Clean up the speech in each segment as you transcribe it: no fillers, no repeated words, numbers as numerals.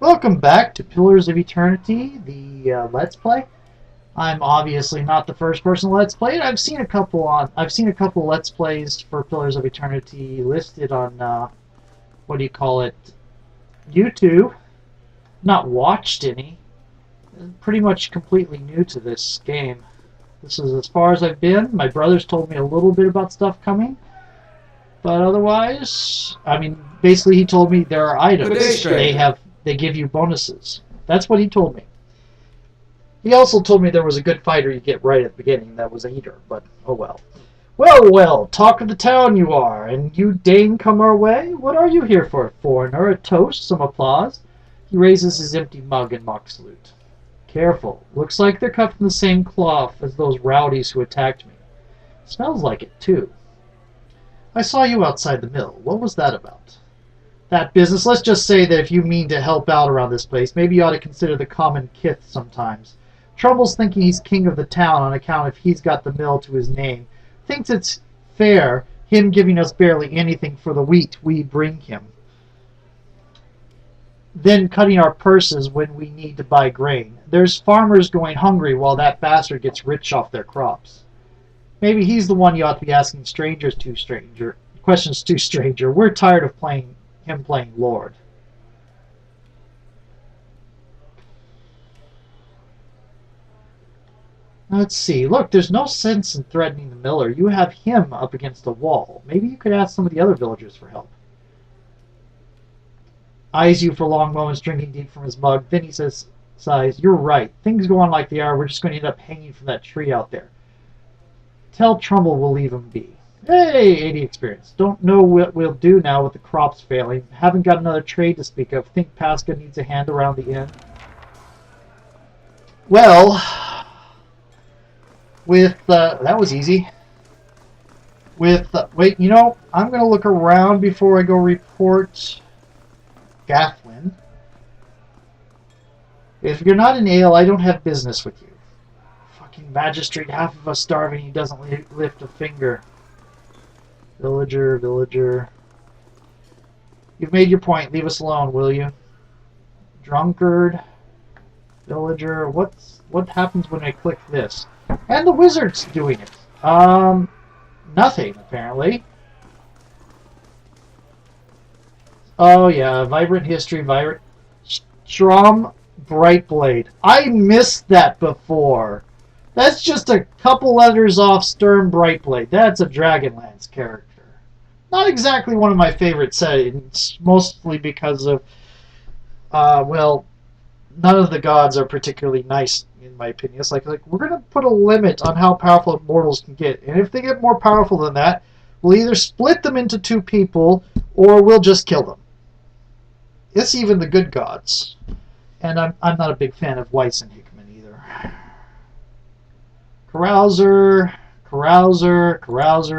Welcome back to Pillars of Eternity, the Let's Play. I'm obviously not the first person to Let's Play it. I've seen a couple Let's Plays for Pillars of Eternity listed on what do you call it? YouTube. Not watched any. Pretty much completely new to this game. This is as far as I've been. My brother's told me a little bit about stuff coming. But otherwise, I mean, basically he told me there are items. They give you bonuses. That's what he told me. He also told me there was a good fighter you get right at the beginning. That was a eater, but oh well. Well, well, talk of the town you are, and you deign come our way? What are you here for, foreigner? A toast? Some applause? He raises his empty mug in mock salute. Careful. Looks like they're cut from the same cloth as those rowdies who attacked me. Smells like it, too. I saw you outside the mill. What was that about? That business. Let's just say that if you mean to help out around this place, maybe you ought to consider the common kith sometimes. Trumbull's thinking he's king of the town on account if he's got the mill to his name. Thinks it's fair, him giving us barely anything for the wheat we bring him. Then cutting our purses when we need to buy grain. There's farmers going hungry while that bastard gets rich off their crops. Maybe he's the one you ought to be asking questions to, stranger. We're tired of playing Lord. Let's see. Look, there's no sense in threatening the miller. You have him up against a wall. Maybe you could ask some of the other villagers for help. Eyes you for long moments, drinking deep from his mug. Then he says, sighs, you're right. Things go on like they are. We're just going to end up hanging from that tree out there. Tell Trumbull we'll leave him be. Hey, 80 experience. Don't know what we'll do now with the crops failing. Haven't got another trade to speak of. Think Pasca needs a hand around the inn. Well, that was easy. Wait, you know, I'm going to look around before I go report Gathlin. If you're not an ale, I don't have business with you. Fucking magistrate, half of us starving, he doesn't lift a finger. Villager. You've made your point. Leave us alone, will you? Drunkard. Villager. What happens when I click this? And the wizard's doing it. Nothing, apparently. Oh, yeah. Vibrant history. Strom Brightblade. I missed that before. That's just a couple letters off Sturm Brightblade. That's a Dragonlance character. Not exactly one of my favorite settings, mostly because of, well, none of the gods are particularly nice, in my opinion. It's like we're going to put a limit on how powerful mortals can get. And if they get more powerful than that, we'll either split them into two people, or we'll just kill them. It's even the good gods. And I'm not a big fan of Weiss and Hickman either. Carouser.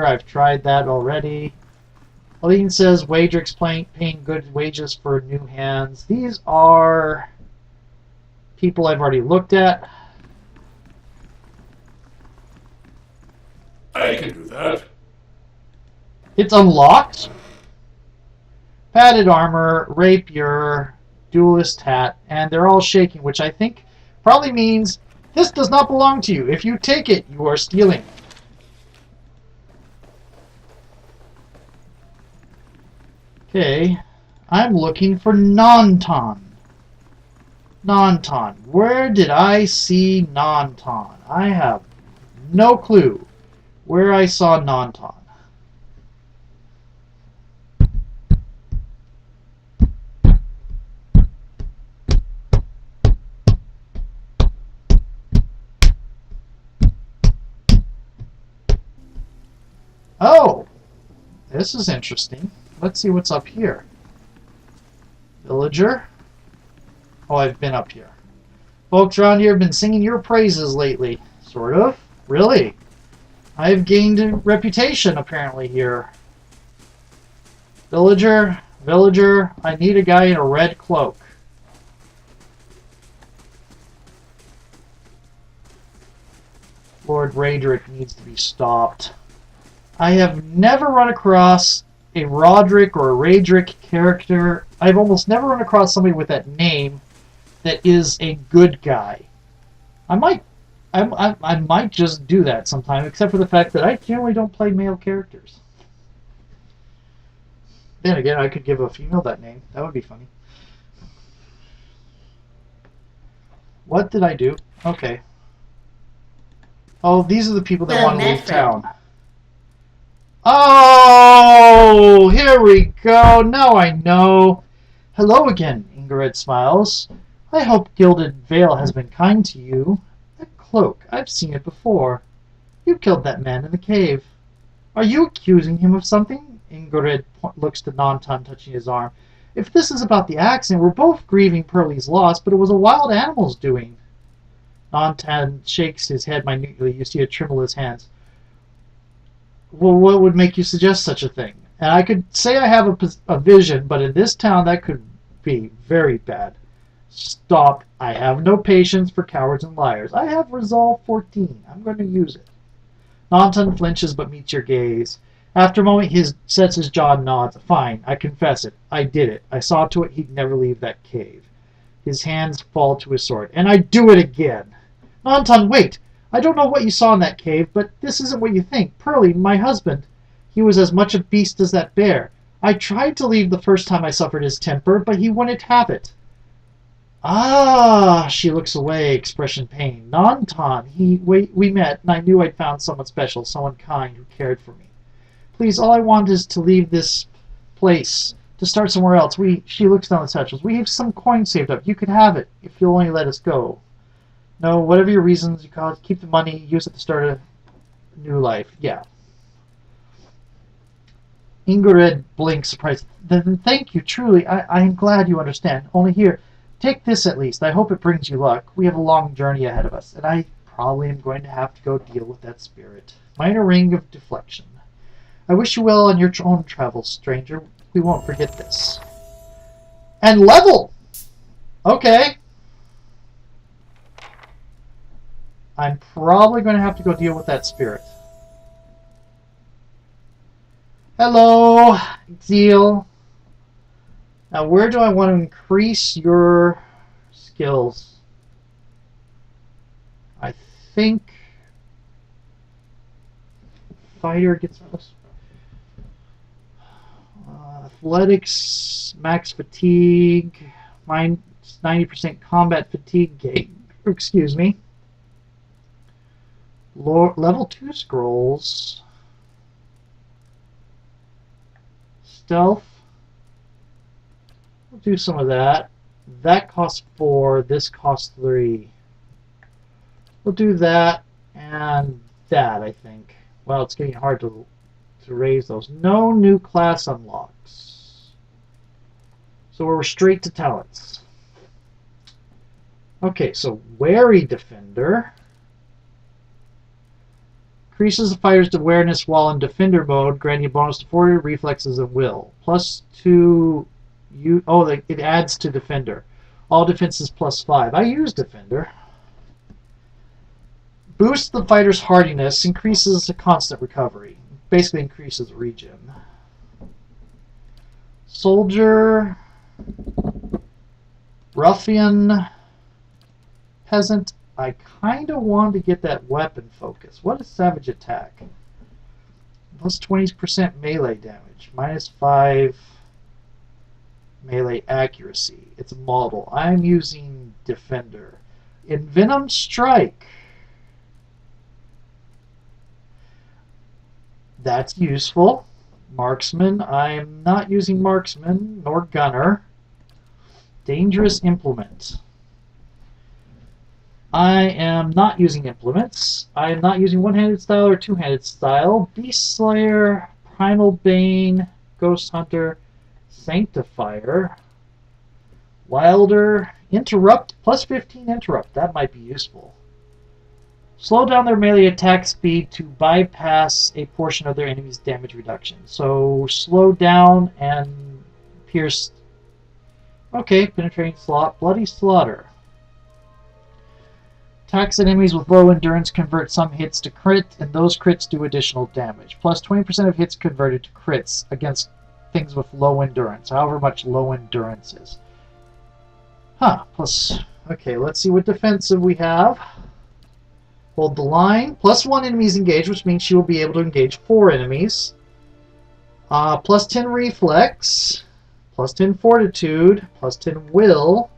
I've tried that already. Aline says Wagerix paying good wages for new hands. These are people I've already looked at. I can do that. It's unlocked. Padded armor, rapier, duelist hat, and they're all shaking, which I think probably means this does not belong to you. If you take it, you are stealing. Okay, I'm looking for Nonton. Nonton. Where did I see Nonton? I have no clue where I saw Nonton. Oh, this is interesting. Let's see what's up here. Villager. Oh, I've been up here. Folks around here have been singing your praises lately. Sort of. Really? I've gained a reputation, apparently, here. Villager. I need a guy in a red cloak. Lord Raedric needs to be stopped. I have never run across a Roderick or a Raedric character. I've almost never run across somebody with that name that is a good guy. I might just do that sometime, except for the fact that I generally don't play male characters. Then again, I could give a female that name. That would be funny. What did I do? Okay. Oh, these are the people that want to leave town. Oh, here we go. Now I know. Hello again, Ingrid smiles. I hope Gilded Veil has been kind to you. That cloak, I've seen it before. You killed that man in the cave. Are you accusing him of something? Ingrid looks to Nantan, touching his arm. If this is about the accident, we're both grieving Pearlie's loss, but it was a wild animal's doing. Nantan shakes his head minutely. You see a tremble in his hands. Well, what would make you suggest such a thing? And I could say I have a vision, but in this town that could be very bad. Stop. I have no patience for cowards and liars. I have resolve 14. I'm going to use it. Nantan flinches but meets your gaze. After a moment, he sets his jaw and nods. Fine, I confess it. I did it. I saw to it he'd never leave that cave. His hands fall to his sword. And I do it again. Nantan, wait! I don't know what you saw in that cave, but this isn't what you think. Pearlie, my husband, he was as much a beast as that bear. I tried to leave the first time I suffered his temper, but he wouldn't have it. Ah, she looks away, expression pain. Nantan, we met, and I knew I'd found someone special, someone kind who cared for me. Please, all I want is to leave this place, to start somewhere else. She looks down the satchels. We have some coins saved up. You could have it, if you'll only let us go. No, whatever your reasons, you call it, keep the money, use it to start a new life. Yeah. Ingrid blinks, surprised. Then thank you, truly. I am glad you understand. Only here, take this at least. I hope it brings you luck. We have a long journey ahead of us, and I probably am going to have to go deal with that spirit. Minor ring of deflection. I wish you well on your own travels, stranger. We won't forget this. And level! Okay. I'm probably going to have to go deal with that spirit. Hello, Zeal. Now, where do I want to increase your skills? I think fighter gets us. Athletics, max fatigue, minus 90% combat fatigue gain. Excuse me. Level 2 scrolls. Stealth. We'll do some of that. That costs 4. This costs 3. We'll do that and that, I think. Well, it's getting hard to raise those. No new class unlocks. So we're straight to talents. Okay, so Wary Defender. Increases the fighter's awareness while in defender mode, granting a bonus to 40 reflexes and will. Plus 2... it adds to defender. All defenses plus 5. I use defender. Boosts the fighter's hardiness, increases the constant recovery. Basically increases regen. Soldier, ruffian, peasant. I kind of want to get that weapon focus. What is savage attack? Plus 20% melee damage. Minus 5 melee accuracy. It's a model. I'm using defender. Envenom strike. That's useful. Marksman. I'm not using marksman nor gunner. Dangerous implement. I am not using implements. I am not using one-handed style or two-handed style. Beast Slayer, Primal Bane, Ghost Hunter, Sanctifier, Wilder, Interrupt, plus 15 Interrupt. That might be useful. Slow down their melee attack speed to bypass a portion of their enemy's damage reduction. So slow down and pierce. Okay, penetrating slot, bloody slaughter. Attacks enemies with low endurance convert some hits to crit, and those crits do additional damage. Plus 20% of hits converted to crits against things with low endurance, however much low endurance is. Huh, plus... Okay, let's see what defensive we have. Hold the line. +1 enemies engaged, which means she will be able to engage 4 enemies. +10 reflex. +10 fortitude. +10 will.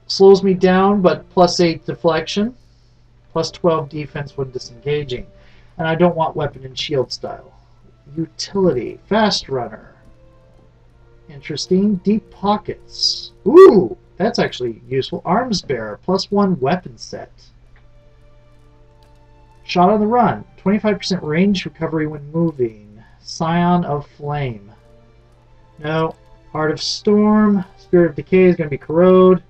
Slows me down, but +8 deflection. +12 defense when disengaging. And I don't want weapon and shield style. Utility. Fast runner. Interesting. Deep pockets. Ooh, that's actually useful. Arms bearer. +1 weapon set. Shot on the run. 25% range recovery when moving. Scion of Flame. No. Heart of Storm. Spirit of Decay is going to be corrode.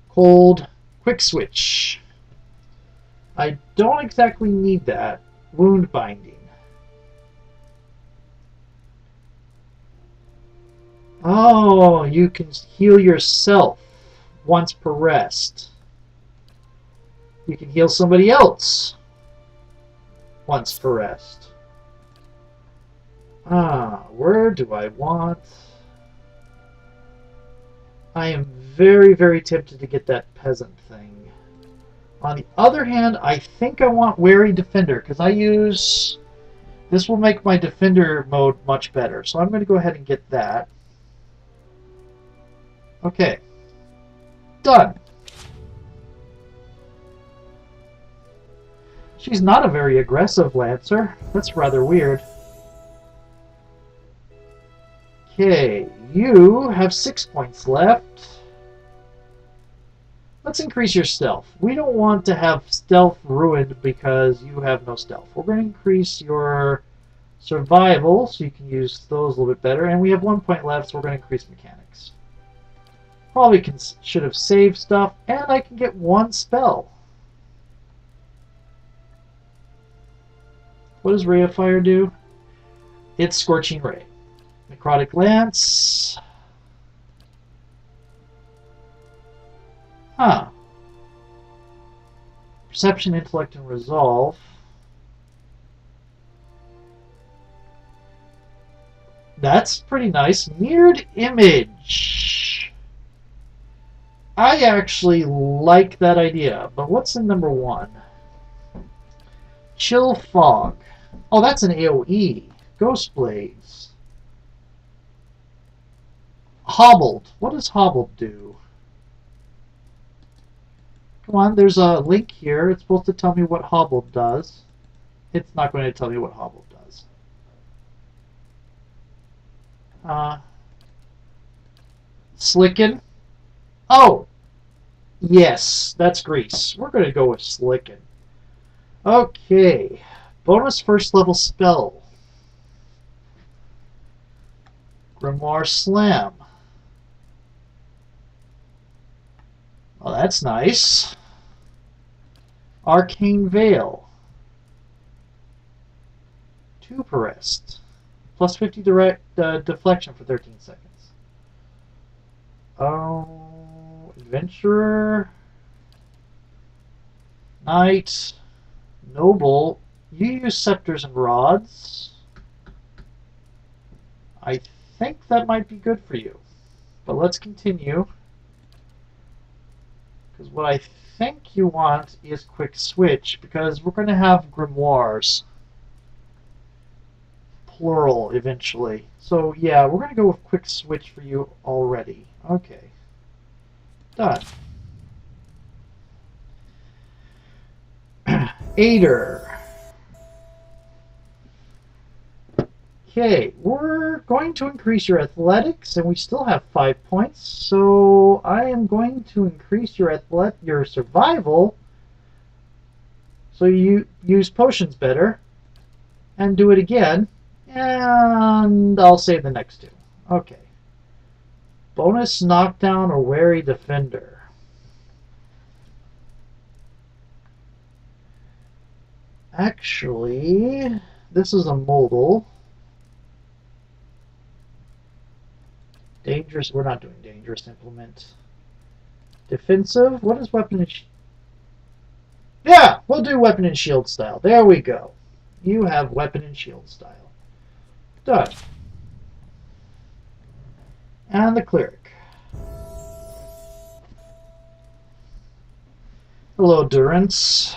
Cold. Quick switch. I don't exactly need that. Wound binding. Oh, you can heal yourself once per rest. You can heal somebody else once per rest. Where do I want? I am very, very tempted to get that peasant thing. On the other hand, I think I want Wary Defender, because I use... This will make my Defender mode much better. So I'm going to go ahead and get that. Okay. Done. She's not a very aggressive Lancer. That's rather weird. Okay, you have 6 points left. Let's increase your stealth. We don't want to have stealth ruined because you have no stealth. We're going to increase your survival so you can use those a little bit better. And we have 1 point left, so we're going to increase mechanics. Probably should have saved stuff, and I can get 1 spell. What does Ray of Fire do? It's Scorching Ray. Necrotic Lance. Huh. Perception, Intellect, and Resolve. That's pretty nice. Mirrored Image. I actually like that idea, but what's in number 1? Chill Fog. Oh, that's an AoE. Ghost Blades. Hobbled. What does Hobbled do? Come on, there's a link here. It's supposed to tell me what Hobbled does. It's not going to tell me what Hobbled does. Slicken. Oh! Yes, that's Grease. We're going to go with Slicken. Okay. Bonus first level spell. Grimoire Slam. Oh, that's nice. Arcane Veil. 2 per rest. Plus 50 direct deflection for 13 seconds. Oh, Adventurer. Knight. Noble. You use scepters and rods. I think that might be good for you. But let's continue. Because what I think you want is quick switch, because we're going to have grimoires. Plural eventually. So yeah, we're going to go with quick switch for you already. Okay. Done. Aider. Okay, we're going to increase your athletics, and we still have 5 points, so I am going to increase your survival, so you use potions better, and do it again, and I'll save the next 2. Okay. Bonus knockdown or wary defender. Actually, this is a modal. Dangerous, we're not doing dangerous implement. Defensive, what is weapon and shield? Yeah, we'll do weapon and shield style. There we go. You have weapon and shield style. Done. And the cleric. Hello, Durance.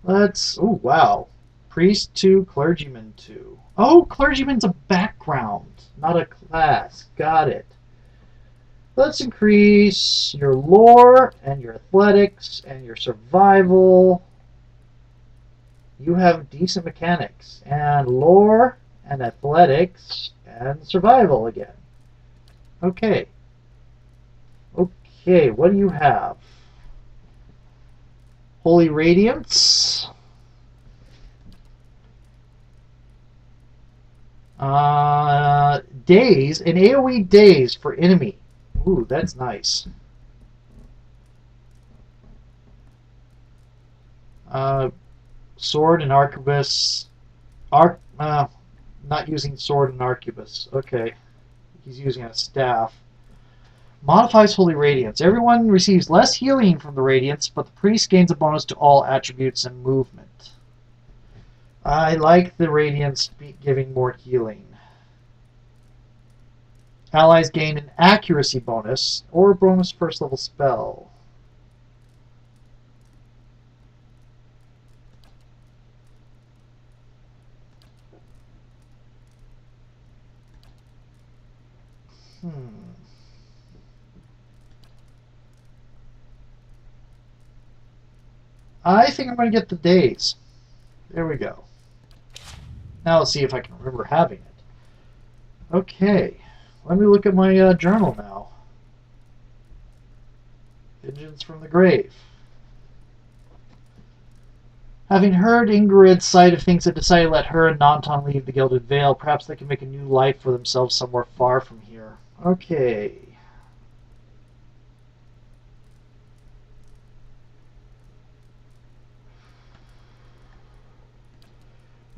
Let's... Oh, wow. Priest 2, Clergyman 2. Oh, Clergyman's a background, not a class. Got it. Let's increase your lore and your athletics and your survival. You have decent mechanics. And lore and athletics and survival again. Okay. Okay, what do you have? Holy Radiance. Daze. An AoE daze for enemy. Ooh, that's nice. Sword and Arquebus. Not using sword and Arquebus. Okay. He's using a staff. Modifies Holy Radiance. Everyone receives less healing from the Radiance, but the priest gains a bonus to all attributes and movement. I like the Radiance giving more healing. Allies gain an accuracy bonus or a bonus first level spell. I think I'm going to get the days. There we go. Now let's see if I can remember having it. Okay. Let me look at my journal now. Vengeance from the Grave. Having heard Ingrid's side of things, I decided to let her and Nanton leave the Gilded Vale. Perhaps they can make a new life for themselves somewhere far from here. Okay.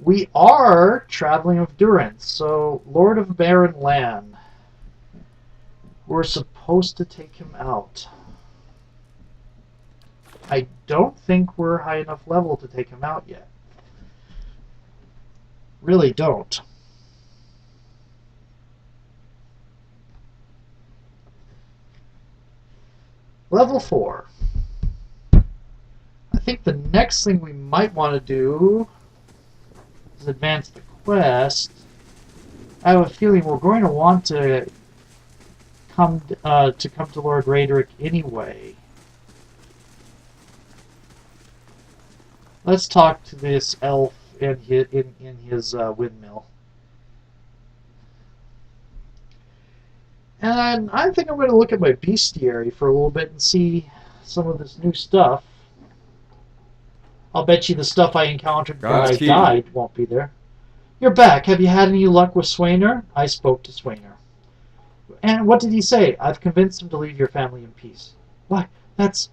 We are traveling with Durance, so Lord of Barren Land. We're supposed to take him out. I don't think we're high enough level to take him out yet. Really don't. Level 4. I think the next thing we might want to do is advance the quest. I have a feeling we're going to want to come to Lord Raedric anyway. Let's talk to this elf in his windmill. And I think I'm going to look at my bestiary for a little bit and see some of this new stuff. I'll bet you the stuff I encountered when I died won't be there. You're back. Have you had any luck with Swainer? I spoke to Swainer. And what did he say? I've convinced him to leave your family in peace. What?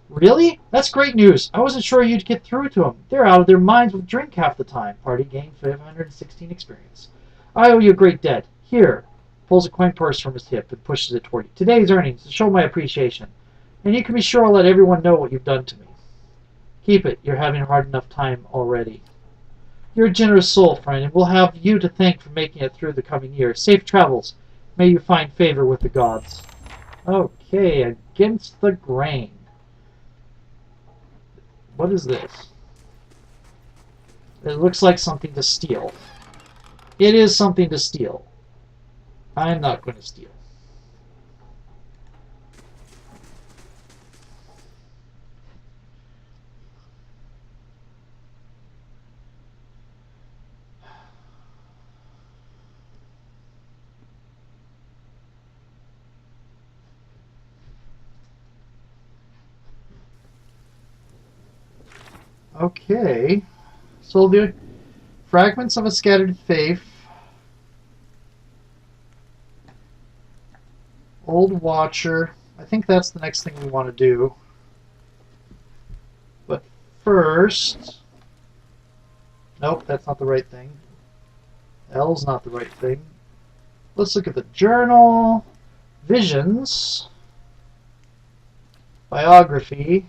Really? That's great news. I wasn't sure you'd get through to them. They're out of their minds with drink half the time. Party gained 516 experience. I owe you a great debt. Here. Pulls a coin purse from his hip and pushes it toward you. Today's earnings to show my appreciation. And you can be sure I'll let everyone know what you've done to me. Keep it. You're having a hard enough time already. You're a generous soul, friend, and we'll have you to thank for making it through the coming year. Safe travels. May you find favor with the gods. Okay, against the grain. What is this? It looks like something to steal. It is something to steal. I'm not going to steal. Okay, so the fragments of a scattered faith, old watcher. I think that's the next thing we want to do. But first, nope, that's not the right thing. L's not the right thing. Let's look at the journal, visions, biography.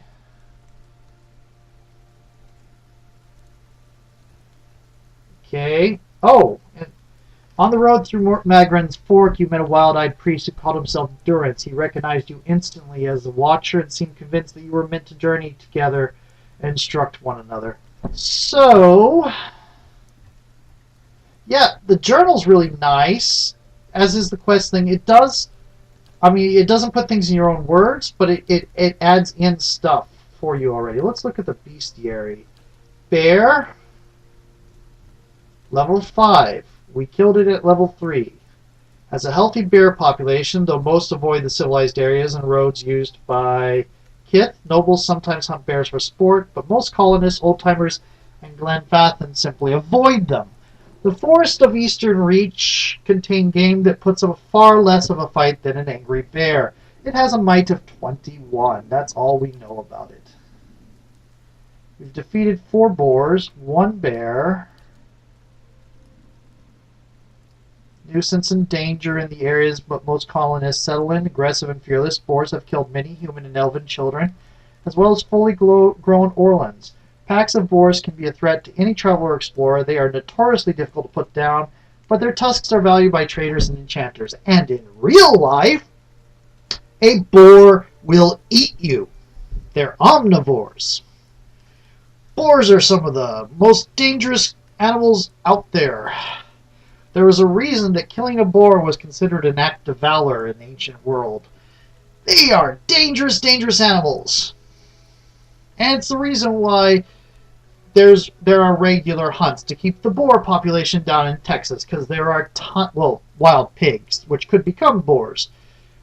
Okay, Oh, and on the road through Magren's Fork, you met a wild-eyed priest who called himself Durance. He recognized you instantly as the Watcher and seemed convinced that you were meant to journey together and instruct one another. So, yeah, the journal's really nice, as is the quest thing. It does, I mean, it doesn't put things in your own words, but it adds in stuff for you already. Let's look at the bestiary. Bear, level 5. We killed it at level 3. Has a healthy bear population, though most avoid the civilized areas and roads used by kith. Nobles sometimes hunt bears for sport, but most colonists, old-timers, and Glenfathan simply avoid them. The forests of Eastern Reach contain game that puts up far less of a fight than an angry bear. It has a might of 21. That's all we know about it. We've defeated 4 boars, 1 bear. Nuisance and danger in the areas but most colonists settle in. Aggressive and fearless, boars have killed many human and elven children, as well as fully grown orlans. Packs of boars can be a threat to any traveler or explorer. They are notoriously difficult to put down, but their tusks are valued by traders and enchanters. And in real life, a boar will eat you. They're omnivores. Boars are some of the most dangerous animals out there. There was a reason that killing a boar was considered an act of valor in the ancient world. They are dangerous, dangerous animals. And it's the reason why there are regular hunts to keep the boar population down in Texas, because there are wild pigs, which could become boars.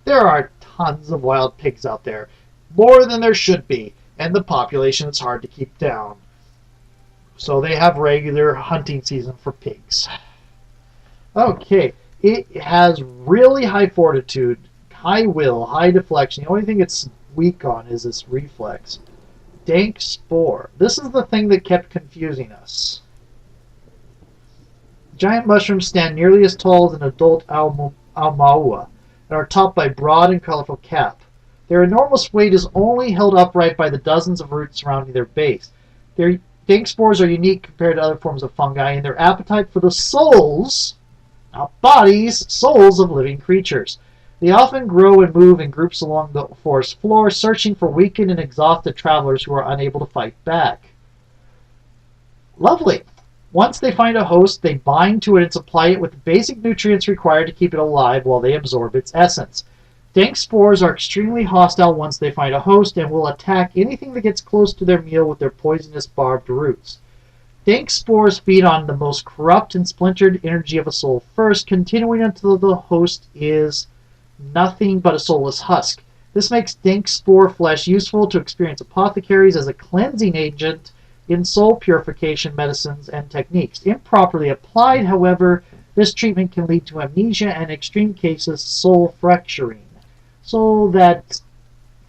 There are tons of wild pigs out there, more than there should be, and the population is hard to keep down. So they have regular hunting season for pigs. Okay, it has really high fortitude, high will, high deflection. The only thing it's weak on is its reflex. Dank spore. This is the thing that kept confusing us. Giant mushrooms stand nearly as tall as an adult Almaua and are topped by broad and colorful cap. Their enormous weight is only held upright by the dozens of roots surrounding their base. Their dank spores are unique compared to other forms of fungi in their appetite for the souls, not bodies, souls of living creatures. They often grow and move in groups along the forest floor, searching for weakened and exhausted travelers who are unable to fight back. Lovely. Once they find a host, they bind to it and supply it with the basic nutrients required to keep it alive while they absorb its essence. Dank spores are extremely hostile once they find a host and will attack anything that gets close to their meal with their poisonous barbed roots. Dank spores feed on the most corrupt and splintered energy of a soul first, continuing until the host is nothing but a soulless husk. This makes dank spore flesh useful to experienced apothecaries as a cleansing agent in soul purification medicines and techniques. Improperly applied, however, this treatment can lead to amnesia and, in extreme cases, soul fracturing. So that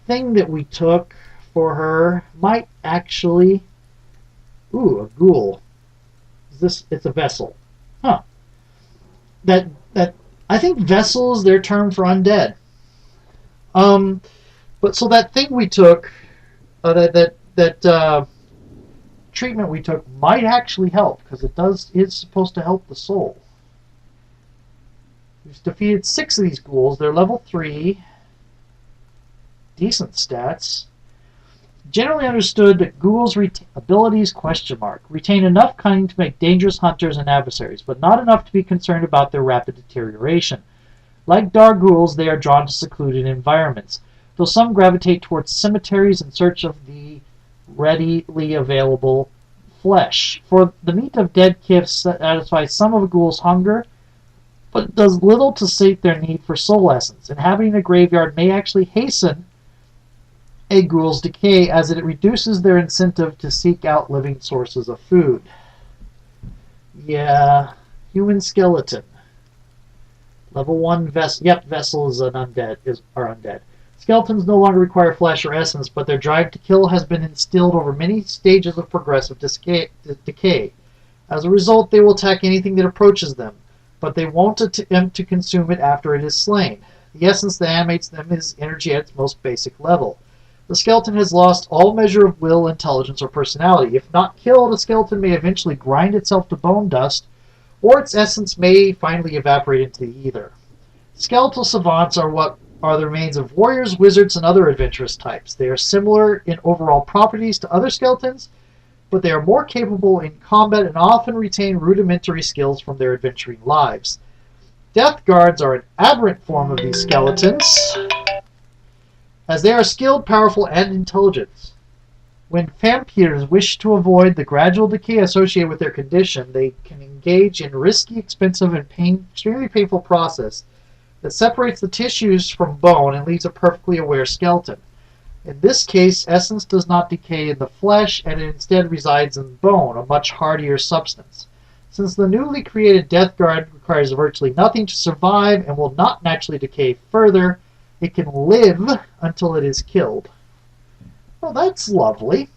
thing that we took for her might actually... Ooh, a ghoul. It's a vessel. Huh. That I think vessel is their term for undead. But so that thing we took, that treatment we took might actually help, because it's supposed to help the soul. We've defeated 6 of these ghouls. They're level 3. Decent stats. Generally understood that ghouls' abilities retain enough cunning to make dangerous hunters and adversaries, but not enough to be concerned about their rapid deterioration. Like dark ghouls, they are drawn to secluded environments, though some gravitate towards cemeteries in search of the readily available flesh. For the meat of dead kith satisfies some of a ghoul's hunger, but does little to sate their need for soul essence. Inhabiting a graveyard may actually hasten a ghoul's decay, as it reduces their incentive to seek out living sources of food. Yeah, human skeleton. Level 1 vessel. Yep, vessel is are undead. Skeletons no longer require flesh or essence, but their drive to kill has been instilled over many stages of progressive decay. As a result, they will attack anything that approaches them, but they won't attempt to consume it after it is slain. The essence that animates them is energy at its most basic level. The skeleton has lost all measure of will, intelligence, or personality. If not killed, a skeleton may eventually grind itself to bone dust or its essence may finally evaporate into the ether. Skeletal savants are the remains of warriors, wizards, and other adventurous types. They are similar in overall properties to other skeletons, but they are more capable in combat and often retain rudimentary skills from their adventuring lives. Death guards are an aberrant form of these skeletons, as they are skilled, powerful, and intelligent. When vampires wish to avoid the gradual decay associated with their condition, they can engage in risky, expensive, and extremely painful process that separates the tissues from bone and leaves a perfectly aware skeleton. In this case, essence does not decay in the flesh, and it instead resides in bone, a much hardier substance. Since the newly created Death Guard requires virtually nothing to survive and will not naturally decay further, it can live until it is killed. Well, that's lovely.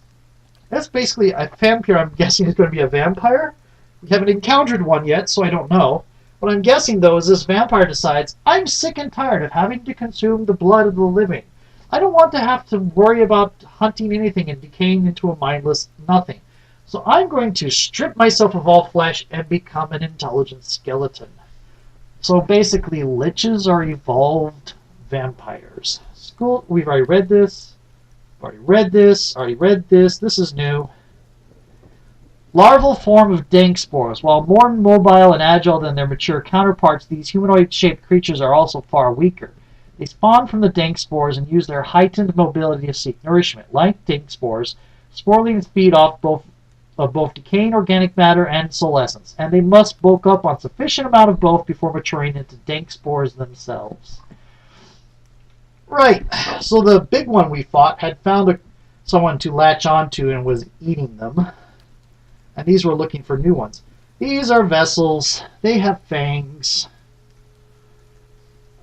That's basically a vampire. I'm guessing is going to be a vampire. We haven't encountered one yet, so I don't know. What I'm guessing, though, is this vampire decides, I'm sick and tired of having to consume the blood of the living. I don't want to have to worry about hunting anything and decaying into a mindless nothing. So I'm going to strip myself of all flesh and become an intelligent skeleton. So basically, liches are evolved vampires. We've already read this. Already read this. This is new. Larval form of dank spores. While more mobile and agile than their mature counterparts, these humanoid-shaped creatures are also far weaker. They spawn from the dank spores and use their heightened mobility to seek nourishment. Like dank spores, sporelings feed off both decaying organic matter and soul essence, and they must bulk up on sufficient amount of both before maturing into dank spores themselves. Right, so the big one we fought had found someone to latch onto and was eating them, and these were looking for new ones. These are vessels. They have fangs.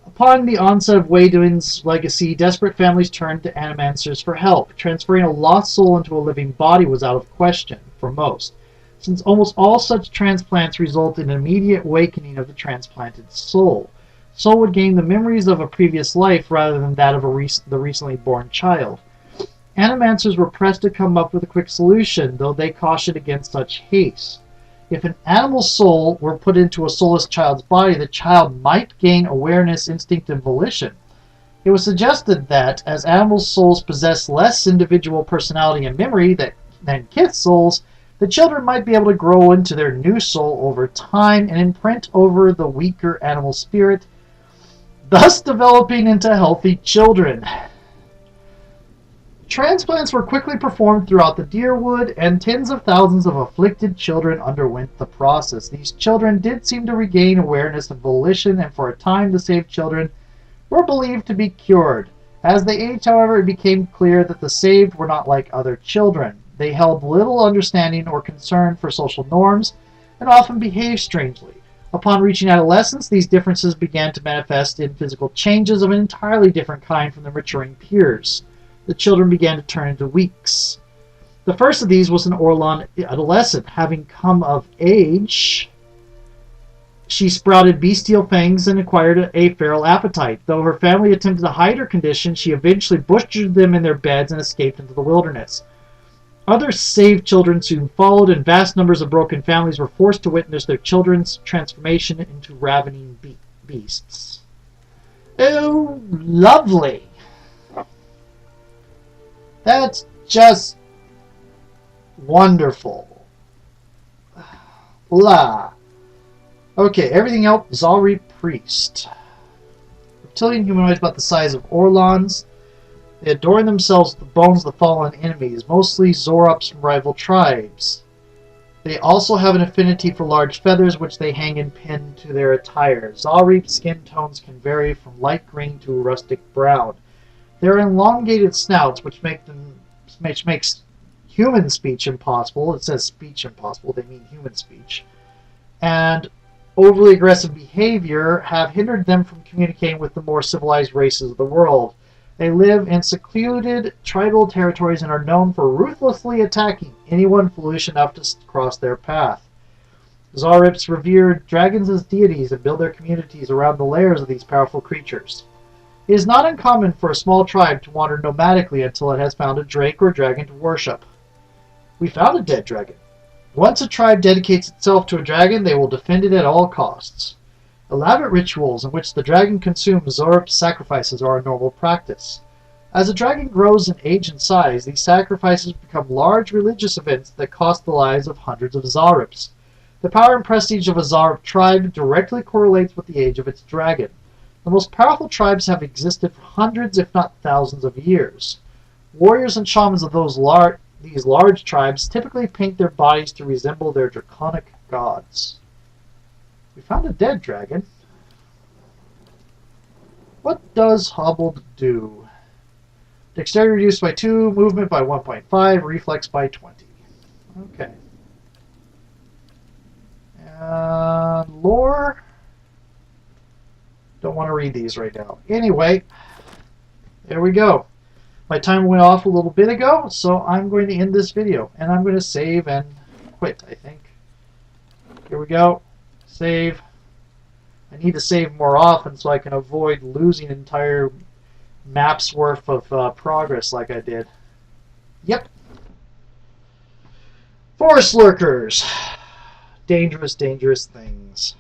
Upon the onset of Weidun's legacy, desperate families turned to animancers for help. Transferring a lost soul into a living body was out of question for most, since almost all such transplants result in an immediate awakening of the transplanted soul. Soul would gain the memories of a previous life rather than that of the recently born child. Animancers were pressed to come up with a quick solution, though they cautioned against such haste. If an animal soul were put into a soulless child's body, the child might gain awareness, instinct, and volition. It was suggested that, as animal souls possess less individual personality and memory than kith souls, the children might be able to grow into their new soul over time and imprint over the weaker animal spirit, thus developing into healthy children. Transplants were quickly performed throughout the Deerwood, and tens of thousands of afflicted children underwent the process. These children did seem to regain awareness and volition, and for a time the saved children were believed to be cured. As they aged, however, it became clear that the saved were not like other children. They held little understanding or concern for social norms, and often behaved strangely. Upon reaching adolescence, these differences began to manifest in physical changes of an entirely different kind from their maturing peers. The children began to turn into weaks. The first of these was an Orlan adolescent. Having come of age, she sprouted bestial fangs and acquired a feral appetite. Though her family attempted to hide her condition, she eventually butchered them in their beds and escaped into the wilderness. Other saved children soon followed, and vast numbers of broken families were forced to witness their children's transformation into ravening beasts. Oh, lovely! That's just wonderful. Blah. Okay, everything else, Zalri Priest. Reptilian humanoids about the size of Orlons. They adorn themselves with the bones of the fallen enemies, mostly Zorops from rival tribes. They also have an affinity for large feathers, which they hang and pin to their attire. Zalreep's skin tones can vary from light green to rustic brown. Their elongated snouts, which makes human speech impossible. It says speech impossible, they mean human speech. And overly aggressive behavior have hindered them from communicating with the more civilized races of the world. They live in secluded tribal territories and are known for ruthlessly attacking anyone foolish enough to cross their path. Zarips revere dragons as deities and build their communities around the lairs of these powerful creatures. It is not uncommon for a small tribe to wander nomadically until it has found a drake or dragon to worship. We found a dead dragon. Once a tribe dedicates itself to a dragon, they will defend it at all costs. Elaborate rituals in which the dragon consumes Zorup sacrifices are a normal practice. As a dragon grows in age and size, these sacrifices become large religious events that cost the lives of hundreds of Zorups. The power and prestige of a Zorup tribe directly correlates with the age of its dragon. The most powerful tribes have existed for hundreds, if not thousands, of years. Warriors and shamans of these large tribes typically paint their bodies to resemble their draconic gods. We found a dead dragon. What does Hobbled do? Dexterity reduced by 2, movement by 1.5, reflex by 20. Okay. Lore? Don't want to read these right now. Anyway, there we go. My timer went off a little bit ago, so I'm going to end this video. And I'm going to save and quit, I think. Here we go. Save. I need to save more often so I can avoid losing entire maps worth of progress like I did. Yep. Forest lurkers. Dangerous, dangerous things.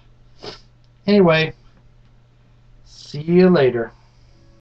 Anyway, see you later.